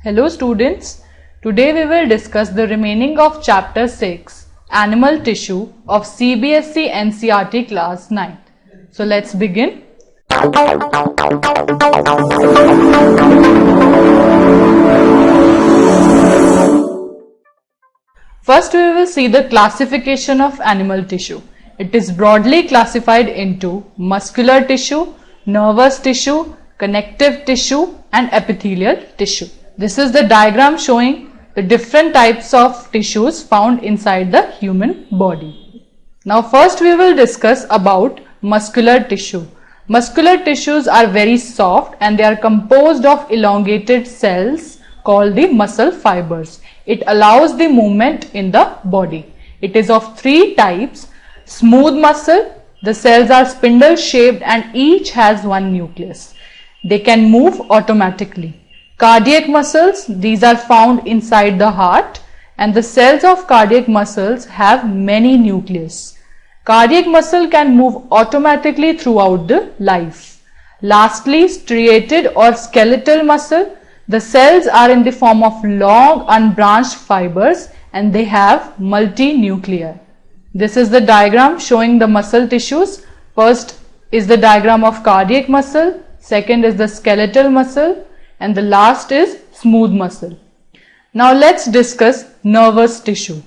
Hello students, today we will discuss the remaining of chapter 6 Animal Tissue of CBSE NCERT class 9th. So let's begin. First we will see the classification of animal tissue. It is broadly classified into muscular tissue, nervous tissue, connective tissue and epithelial tissue. This is the diagram showing the different types of tissues found inside the human body. Now first we will discuss about muscular tissue. Muscular tissues are very soft and they are composed of elongated cells called the muscle fibers. It allows the movement in the body. It is of three types. Smooth muscle, the cells are spindle shaped and each has one nucleus. They can move automatically. Cardiac muscles, these are found inside the heart and the cells of cardiac muscles have many nucleus. Cardiac muscle can move automatically throughout the life. Lastly, striated or skeletal muscle, the cells are in the form of long unbranched fibers and they have multinuclei. This is the diagram showing the muscle tissues. First is the diagram of cardiac muscle, second is the skeletal muscle, and the last is smooth muscle. Now let's discuss nervous tissue.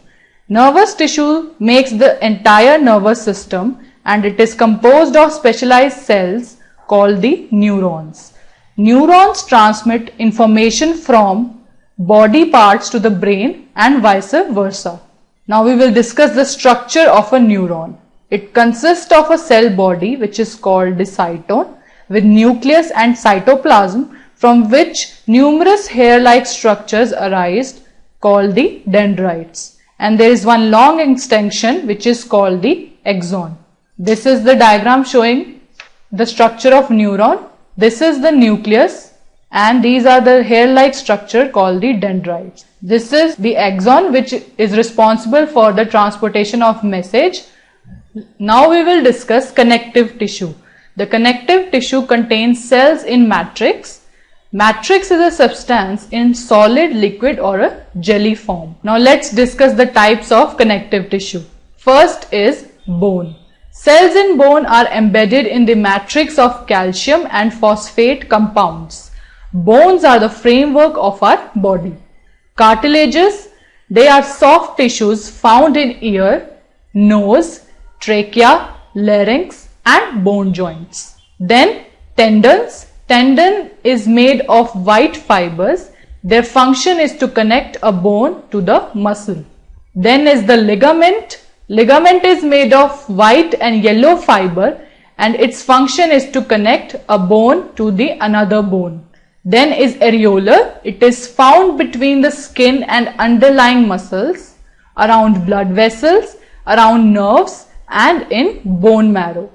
Nervous tissue makes the entire nervous system and it is composed of specialized cells called the neurons. Neurons transmit information from body parts to the brain and vice versa. Now we will discuss the structure of a neuron. It consists of a cell body which is called the cytone with nucleus and cytoplasm, from which numerous hair-like structures arise called the dendrites. And there is one long extension which is called the axon. This is the diagram showing the structure of neuron. This is the nucleus and these are the hair-like structure called the dendrites. This is the axon which is responsible for the transportation of message. Now we will discuss connective tissue. The connective tissue contains cells in matrix. Matrix is a substance in solid, liquid or a jelly form. Now let's discuss the types of connective tissue. First is bone. Cells in bone are embedded in the matrix of calcium and phosphate compounds. Bones are the framework of our body. Cartilages, they are soft tissues found in ear, nose, trachea, larynx and bone joints. Then tendons. Tendon is made of white fibers. Their function is to connect a bone to the muscle. Then is the ligament. Ligament is made of white and yellow fiber and its function is to connect a bone to the another bone. Then is areola. It is found between the skin and underlying muscles, around blood vessels, around nerves and in bone marrow.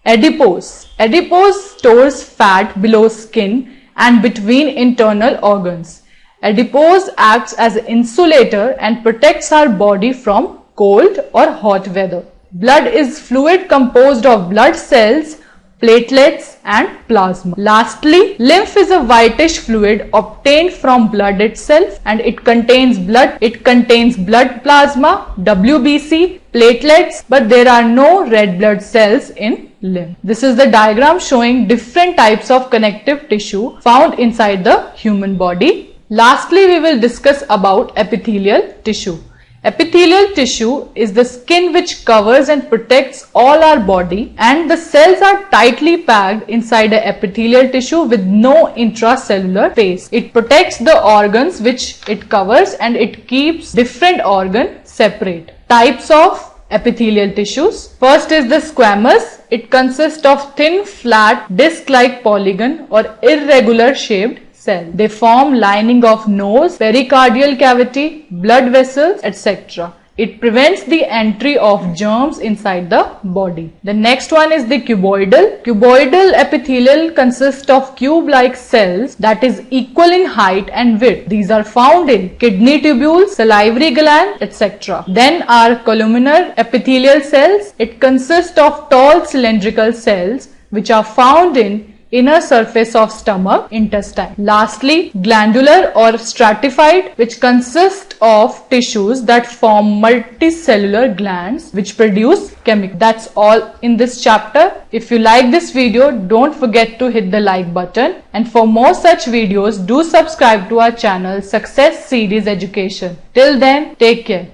Adipose. Adipose stores fat below skin and between internal organs. Adipose acts as an insulator and protects our body from cold or hot weather. Blood is fluid composed of blood cells, platelets and plasma. Lastly, lymph is a whitish fluid obtained from blood itself and it contains blood. It contains blood plasma, WBC, platelets, but there are no red blood cells in lymph. This is the diagram showing different types of connective tissue found inside the human body. Lastly, we will discuss about epithelial tissue. Epithelial tissue is the skin which covers and protects all our body and the cells are tightly packed inside the epithelial tissue with no intracellular space. It protects the organs which it covers and it keeps different organs separate. Types of epithelial tissues. First is the squamous. It consists of thin, flat, disc-like polygon or irregular shaped cell. They form lining of nose, pericardial cavity, blood vessels, etc. It prevents the entry of germs inside the body. The next one is the cuboidal. Cuboidal epithelial consists of cube-like cells that is equal in height and width. These are found in kidney tubules, salivary gland, etc. Then are columnar epithelial cells. It consists of tall cylindrical cells which are found in inner surface of stomach, intestine. Lastly, glandular or stratified, which consist of tissues that form multicellular glands which produce chemicals. That's all in this chapter. If you like this video, don't forget to hit the like button, and for more such videos, do subscribe to our channel Success Series Education. Till then, take care.